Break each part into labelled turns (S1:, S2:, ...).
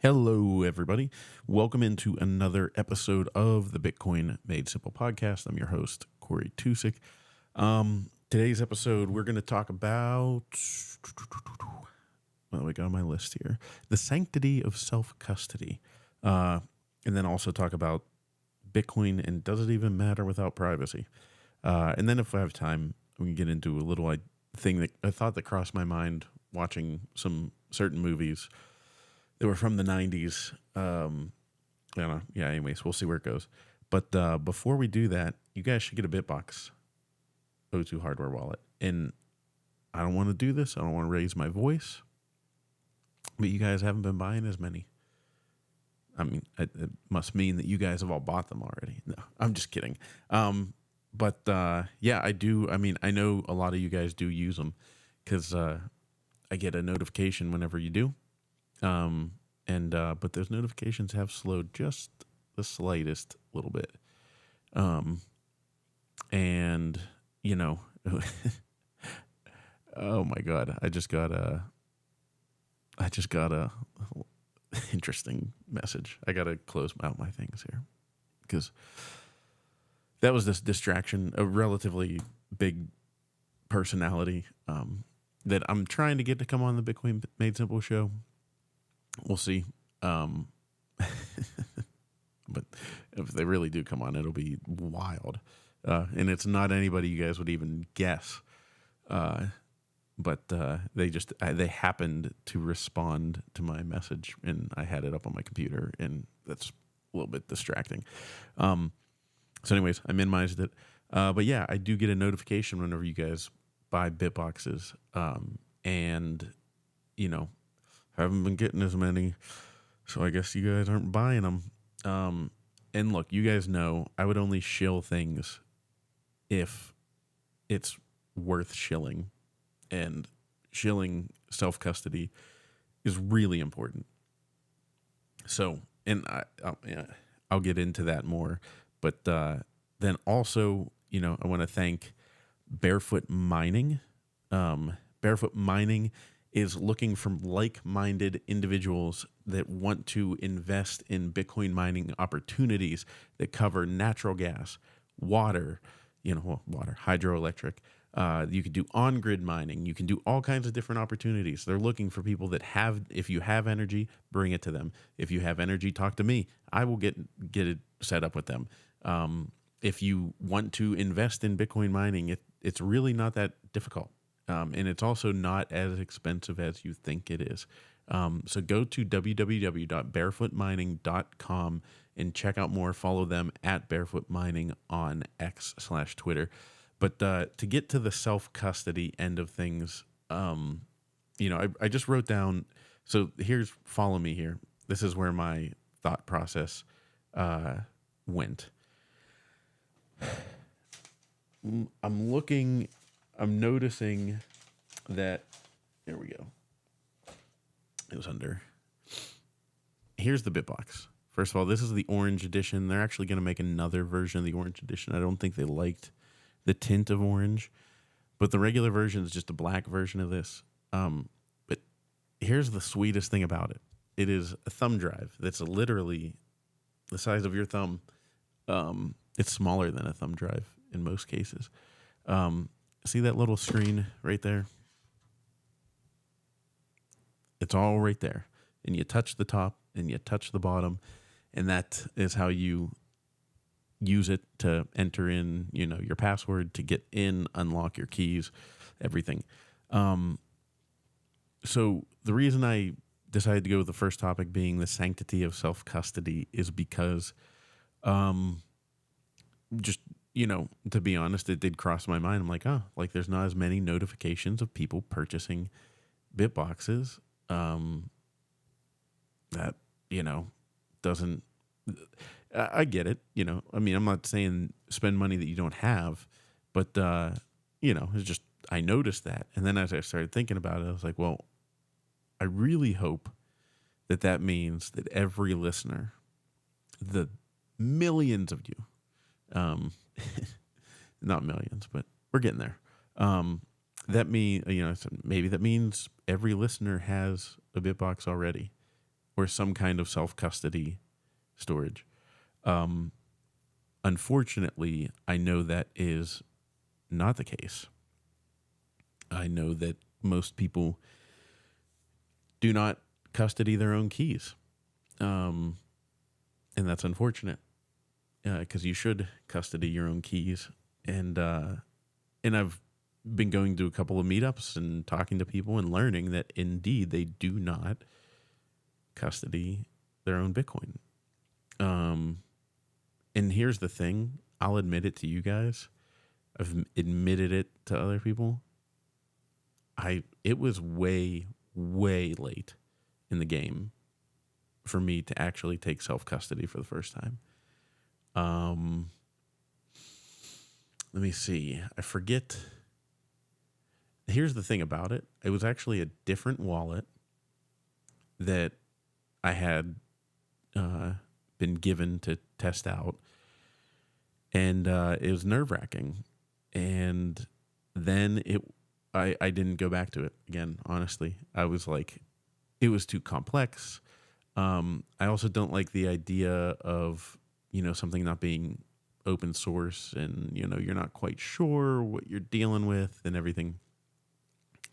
S1: Hello, everybody. Welcome into another episode of the Bitcoin Made Simple podcast. I'm your host, Cory. Today's episode, we're going to talk about, well, we got on my list here, the sanctity of self-custody, and then also talk about Bitcoin and does it even matter without privacy? And then if I have time, we can get into a little thing that I thought that crossed my mind watching some certain movies. They were from the 90s. I don't know. Yeah, anyways, we'll see where it goes. But before we do that, you guys should get a Bitbox O2 hardware wallet. And I don't want to do this. I don't want to raise my voice. But you guys haven't been buying as many. I mean, it must mean that you guys have all bought them already. No, I'm just kidding. But yeah, I do. I mean, I know a lot of you guys do use them because I get a notification whenever you do. But those notifications have slowed just the slightest little bit. And you know, oh my God, I just got a interesting message. I got to close out my things here because that was this distraction, a relatively big personality, that I'm trying to get to come on the Bitcoin Made Simple show. We'll see. But if they really do come on, it'll be wild. And it's not anybody you guys would even guess. But they happened to respond to my message, and I had it up on my computer, and that's a little bit distracting. So anyways, I minimized it. But yeah, I do get a notification whenever you guys buy Bitboxes. And, you know, I haven't been getting as many, so I guess you guys aren't buying them. And look, you guys know I would only shill things if it's worth shilling. And shilling self-custody is really important. So, and I'll get into that more. But then also, you know, I want to thank Barefoot Mining. Barefoot Mining is looking for like-minded individuals that want to invest in Bitcoin mining opportunities that cover natural gas, water, hydroelectric. You could do on-grid mining. You can do all kinds of different opportunities. They're looking for people that have, if you have energy, bring it to them. If you have energy, talk to me. I will get it set up with them. If you want to invest in Bitcoin mining, it's really not that difficult. And it's also not as expensive as you think it is. So go to www.barefootmining.com and check out more. Follow them at Barefoot Mining on X/Twitter. But to get to the self-custody end of things, I just wrote down. So follow me here. This is where my thought process went. I'm noticing that, there we go. It was under. Here's the Bitbox. First of all, this is the orange edition. They're actually going to make another version of the orange edition. I don't think they liked the tint of orange, but the regular version is just a black version of this. But here's the sweetest thing about it. It is a thumb drive that's literally the size of your thumb. It's smaller than a thumb drive in most cases. See that little screen right there? It's all right there. And you touch the top and you touch the bottom. And that is how you use it to enter in, your password, to get in, unlock your keys, everything. So the reason I decided to go with the first topic being the sanctity of self-custody is because to be honest, it did cross my mind. I'm like, there's not as many notifications of people purchasing Bitboxes. That, doesn't, I get it. I mean, I'm not saying spend money that you don't have, but, it's just, I noticed that. And then as I started thinking about it, I was like, well, I really hope that means that every listener, the millions of you, not millions, but we're getting there. Maybe that means every listener has a Bitbox already. or some kind of self-custody storage. Unfortunately, I know that is not the case. I know that most people do not custody their own keys. And that's unfortunate, because you should custody your own keys. And I've been going to a couple of meetups and talking to people and learning that indeed they do not custody their own Bitcoin. And here's the thing, I'll admit it to you guys. I've admitted it to other people. It was way, way late in the game for me to actually take self-custody for the first time. Let me see. I forget. Here's the thing about it. It was actually a different wallet that I had been given to test out. And it was nerve-wracking. And then I didn't go back to it again, honestly. I was like, it was too complex. I also don't like the idea of, something not being open source and, you're not quite sure what you're dealing with and everything.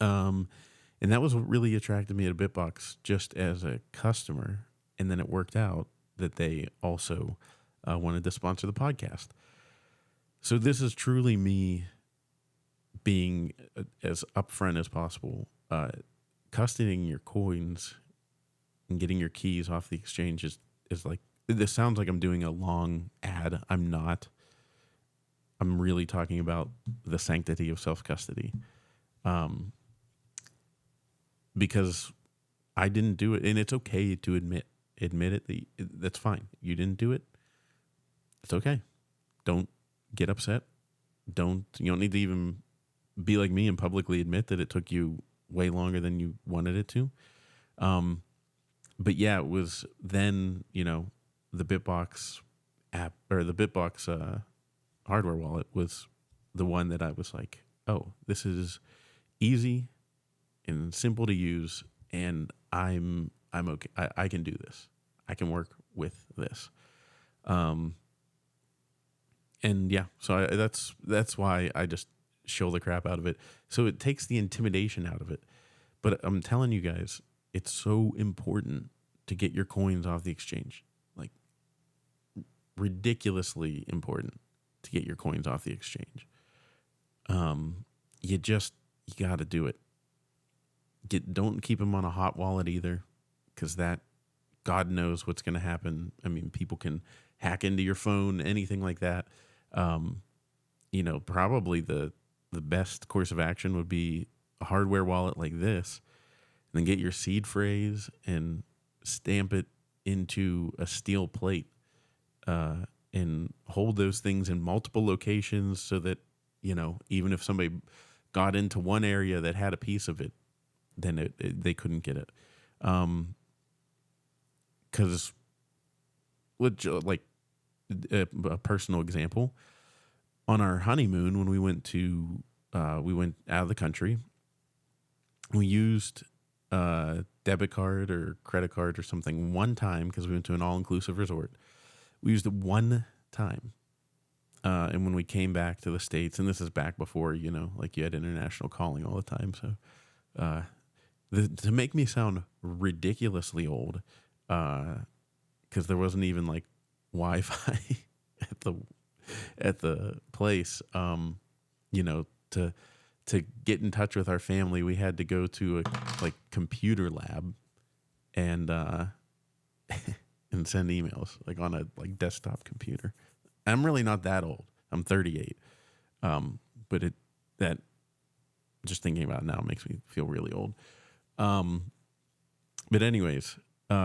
S1: And that was what really attracted me to Bitbox just as a customer. And then it worked out that they also wanted to sponsor the podcast. So this is truly me being as upfront as possible. Custodying your coins and getting your keys off the exchange is like, this sounds like I'm doing a long ad. I'm not. I'm really talking about the sanctity of self-custody. Because I didn't do it, and it's okay to admit it. That's fine. You didn't do it. It's okay. Don't get upset. You don't need to even be like me and publicly admit that it took you way longer than you wanted it to. But yeah, it was then, the Bitbox app or the Bitbox hardware wallet was the one that I was like, oh, this is easy and simple to use, and I'm okay. I can do this. I can work with this. And yeah, so that's why I just show the crap out of it. So it takes the intimidation out of it. But I'm telling you guys, it's so important to get your coins off the exchange. Like, ridiculously important to get your coins off the exchange. You got to do it. Don't keep them on a hot wallet either, because that, God knows what's going to happen. I mean, people can hack into your phone, anything like that. Probably the best course of action would be a hardware wallet like this, and then get your seed phrase and stamp it into a steel plate, and hold those things in multiple locations so that, even if somebody got into one area that had a piece of it, then they couldn't get it. Because, like, a personal example, on our honeymoon, when we went out of the country, we used a debit card or credit card or something one time because we went to an all-inclusive resort. We used it one time. And when we came back to the States, and this is back before, like you had international calling all the time. So to make me sound ridiculously old, because there wasn't even like Wi-Fi at the place, to get in touch with our family, we had to go to a computer lab and and send emails like on a desktop computer. I'm really not that old. I'm 38. But that just thinking about it now makes me feel really old. But anyways,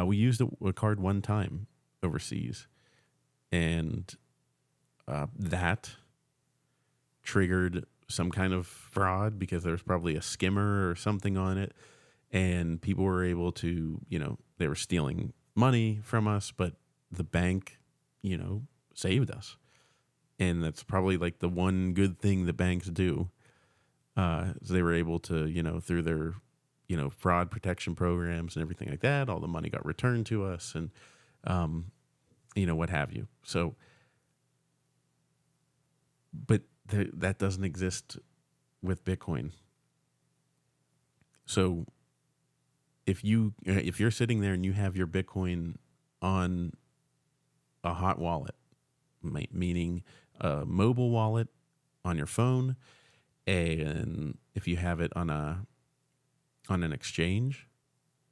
S1: we used a card one time overseas, and that triggered some kind of fraud because there was probably a skimmer or something on it, and people were able to, they were stealing money from us, but the bank, saved us. And that's probably like the one good thing that banks do. So they were able to, through their fraud protection programs and everything like that. All the money got returned to us, and what have you. So, but that doesn't exist with Bitcoin. So if you're sitting there and you have your Bitcoin on a hot wallet, meaning a mobile wallet on your phone, and if you have it on an exchange,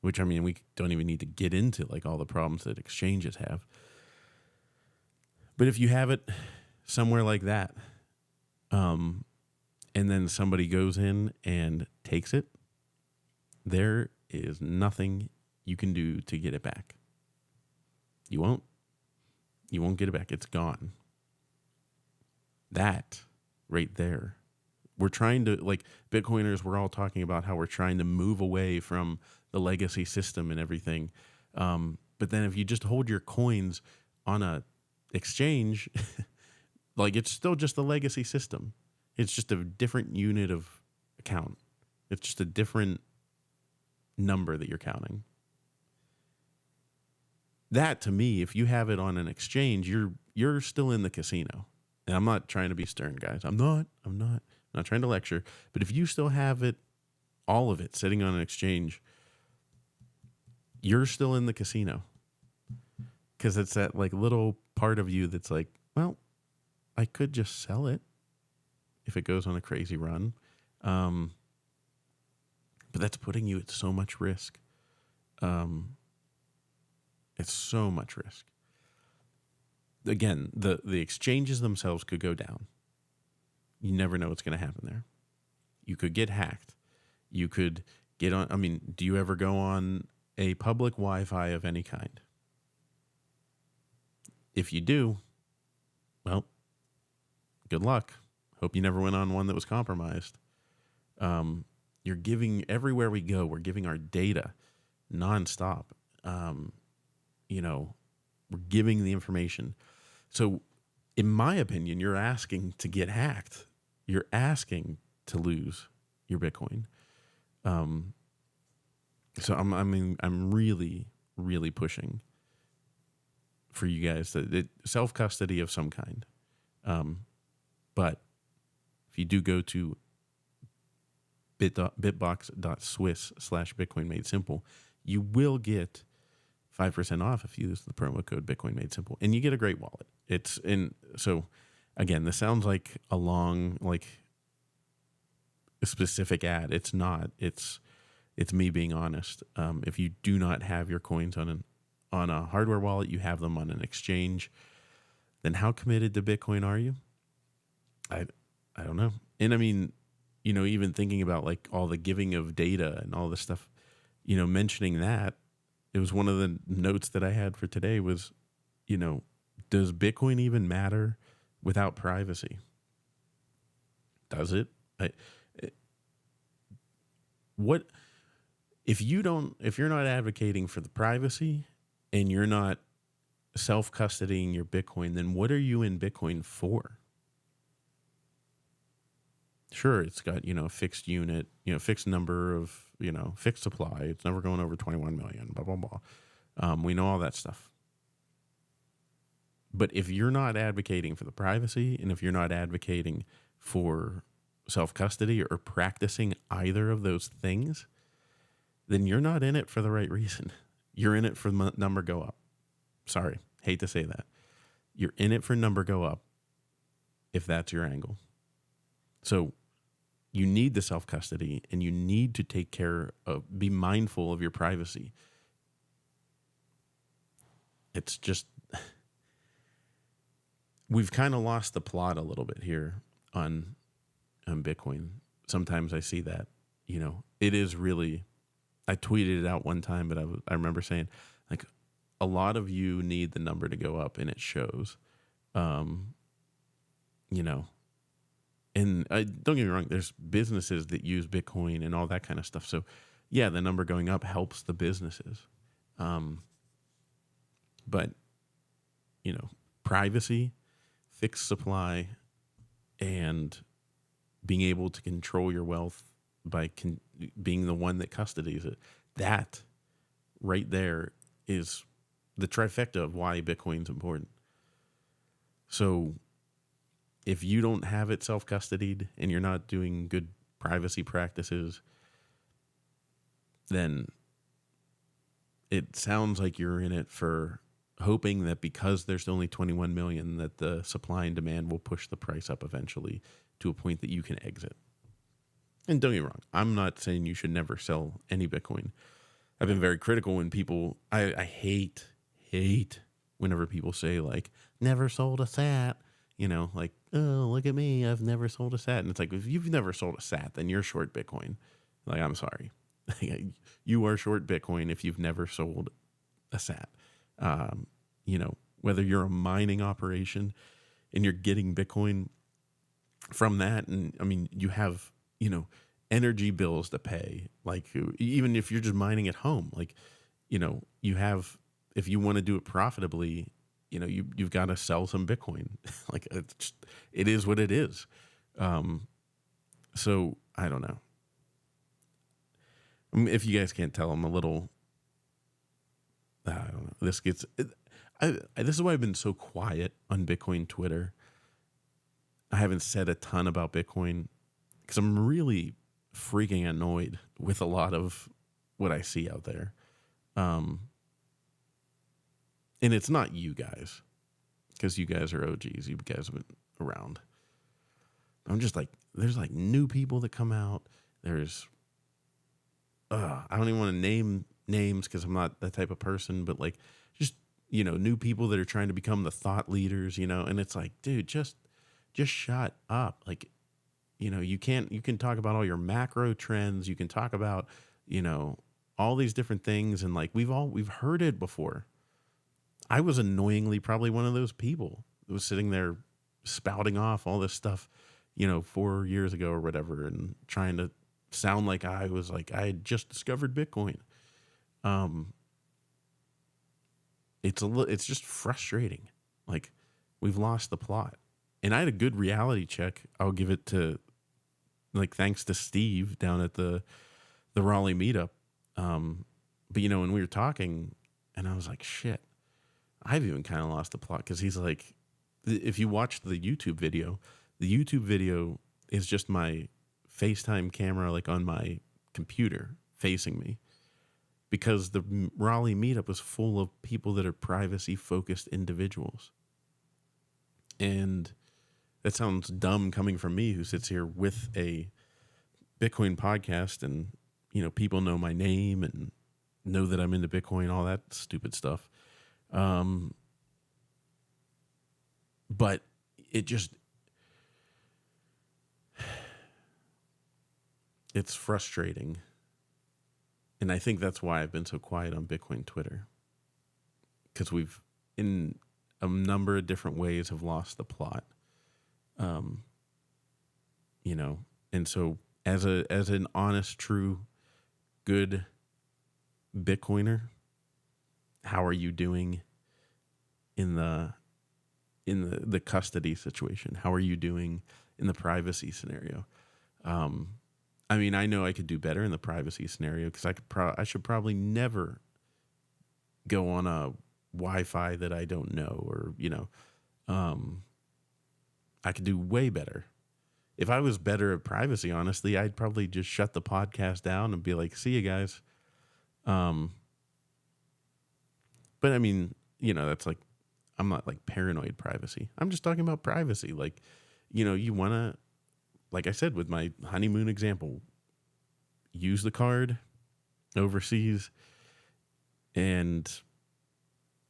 S1: which, I mean, we don't even need to get into like all the problems that exchanges have. But if you have it somewhere like that, and then somebody goes in and takes it, there is nothing you can do to get it back. You won't get it back. It's gone. That right there. We're trying to, like, Bitcoiners, we're all talking about how we're trying to move away from the legacy system and everything. But then if you just hold your coins on a exchange, like, it's still just the legacy system. It's just a different unit of account. It's just a different number that you're counting. That, to me, if you have it on an exchange, you're still in the casino. And I'm not trying to be stern, guys. I'm not trying to lecture. But if you still have it, all of it, sitting on an exchange, you're still in the casino. Because it's that, like, little part of you that's like, well, I could just sell it if it goes on a crazy run. But that's putting you at so much risk. It's so much risk. Again, the exchanges themselves could go down. You never know what's going to happen there. You could get hacked. You could get on. I mean, do you ever go on a public Wi-Fi of any kind? If you do, well, good luck. Hope you never went on one that was compromised. You're giving, everywhere we go, we're giving our data nonstop. We're giving the information. So, in my opinion, you're asking to get hacked. You're asking to lose your Bitcoin. So I'm really, really pushing for you guys that self-custody of some kind. But if you do go to bitbox.swiss/Bitcoin Made Simple, you will get 5% off if you use the promo code Bitcoin Made Simple, and you get a great wallet. So again, this sounds like a long, like, a specific ad. It's not. It's me being honest. If you do not have your coins on a hardware wallet, you have them on an exchange, then how committed to Bitcoin are you? I don't know. And I mean, even thinking about, like, all the giving of data and all this stuff, mentioning that, it was one of the notes that I had for today was, does Bitcoin even matter without privacy? Does it? What if you're not advocating for the privacy and you're not self-custodying your Bitcoin, then what are you in Bitcoin for? Sure, it's got, a fixed unit, fixed number of, fixed supply. It's never going over 21 million, blah, blah, blah. We know all that stuff. But if you're not advocating for the privacy, and if you're not advocating for self-custody or practicing either of those things, then you're not in it for the right reason. You're in it for number go up. Sorry, hate to say that. You're in it for number go up if that's your angle. So you need the self-custody, and you need to be mindful of your privacy. It's just, we've kind of lost the plot a little bit here on Bitcoin. Sometimes I see that, it is really, I tweeted it out one time, but I remember saying, like, a lot of you need the number to go up, and it shows, and don't get me wrong, there's businesses that use Bitcoin and all that kind of stuff. So, yeah, the number going up helps the businesses. But, privacy, fixed supply, and being able to control your wealth by being the one that custodies it. That right there is the trifecta of why Bitcoin's important. So if you don't have it self-custodied and you're not doing good privacy practices, then it sounds like you're in it for hoping that because there's only 21 million, that the supply and demand will push the price up eventually to a point that you can exit. And don't get me wrong, I'm not saying you should never sell any Bitcoin. I've been very critical when people, I hate whenever people say like, never sold a sat, you know, like, oh, look at me, I've never sold a sat. And it's like, if you've never sold a sat, then you're short Bitcoin. Like, I'm sorry. You are short Bitcoin if you've never sold a sat. You know, whether you're a mining operation and you're getting Bitcoin from that, and I mean, you have, you know, energy bills to pay. Like, even if you're just mining at home, like, you know, you have, if you want to do it profitably, you know, you've got to sell some Bitcoin. Like, it is what it is. So I don't know. I mean, if you guys can't tell, I'm a little, I don't know. This is why I've been so quiet on Bitcoin Twitter. I haven't said a ton about Bitcoin because I'm really freaking annoyed with a lot of what I see out there. And it's not you guys, because you guys are OGs. You guys have been around. I'm just like, there's like new people that come out. There's, I don't even want to name names because I'm not that type of person, but like, just, you know, new people that are trying to become the thought leaders, you know, and it's like, dude, just shut up. Like, you know, you can talk about all your macro trends. You can talk about, you know, all these different things. And like, we've heard it before. I was annoyingly probably one of those people that was sitting there spouting off all this stuff, you know, 4 years ago or whatever, and trying to sound like I had just discovered Bitcoin. It's just frustrating. Like, we've lost the plot. And I had a good reality check. I'll give it to, like, thanks to Steve down at the Raleigh meetup. But you know, when we were talking, and I was like, shit, I've even kind of lost the plot, because he's like, if you watch the YouTube video is just my FaceTime camera, like on my computer facing me, because the Raleigh meetup was full of people that are privacy focused individuals. And that sounds dumb coming from me, who sits here with a Bitcoin podcast, and, you know, people know my name and know that I'm into Bitcoin, all that stupid stuff. But it just, it's frustrating. And I think that's why I've been so quiet on Bitcoin Twitter, because we've, in a number of different ways, have lost the plot. You know, and so as an honest, true, good Bitcoiner, how are you doing in the custody situation? How are you doing in the privacy scenario? I mean, I know I could do better in the privacy scenario, because I should probably never go on a Wi-Fi that I don't know, or, you know, I could do way better. If I was better at privacy, honestly, I'd probably just shut the podcast down and be like, see you guys. But I mean, you know, that's like, I'm not like paranoid privacy. I'm just talking about privacy. Like, you know, you want to, like I said, with my honeymoon example, use the card overseas, and,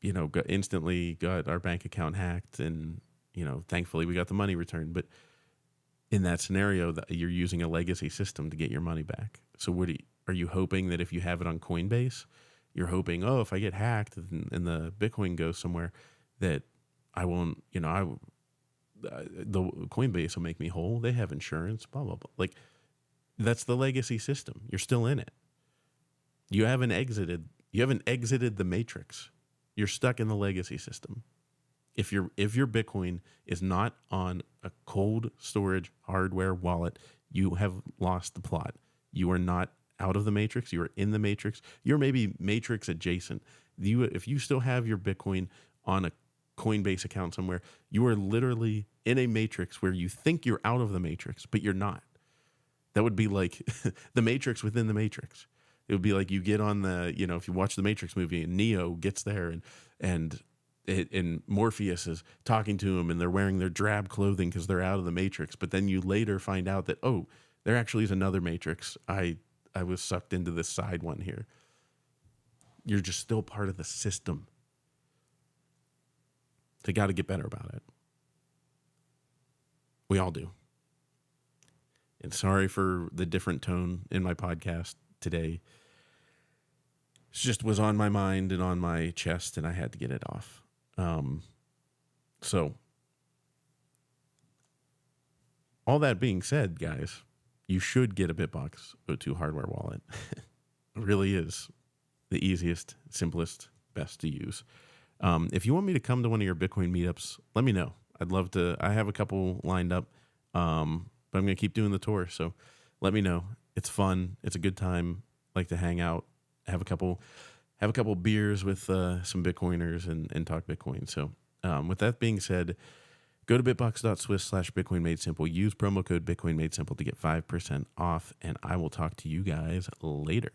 S1: you know, instantly got our bank account hacked, and, you know, thankfully we got the money returned. But in that scenario, that you're using a legacy system to get your money back. So are you hoping that if you have it on Coinbase, you're hoping, oh, if I get hacked and the Bitcoin goes somewhere, that I won't, you know, the Coinbase will make me whole. They have insurance, blah, blah, blah. Like, that's the legacy system. You're still in it. You haven't exited the matrix. You're stuck in the legacy system. If your Bitcoin is not on a cold storage hardware wallet, you have lost the plot. You are not out of the matrix. You are in the matrix. You're maybe matrix adjacent. If you still have your Bitcoin on a Coinbase account somewhere, you are literally in a matrix where you think you're out of the matrix, but you're not. That would be like the matrix within the matrix. It would be like you get on the, if you watch the Matrix movie and Neo gets there and Morpheus is talking to him and they're wearing their drab clothing because they're out of the matrix. But then you later find out that, oh, there actually is another matrix. I was sucked into this side one here. You're just still part of the system. So you got to get better about it. We all do. And sorry for the different tone in my podcast today. It just was on my mind and on my chest, and I had to get it off. So, all that being said, guys, you should get a Bitbox O2 hardware wallet. It really is the easiest, simplest, best to use. If you want me to come to one of your Bitcoin meetups, let me know. I'd love to. I have a couple lined up, but I'm going to keep doing the tour. So let me know. It's fun. It's a good time. Like to hang out, have a couple beers with some Bitcoiners and talk Bitcoin. So with that being said, go to bitbox.swiss/Bitcoin Made Simple. Use promo code Bitcoin Made Simple to get 5% off, and I will talk to you guys later.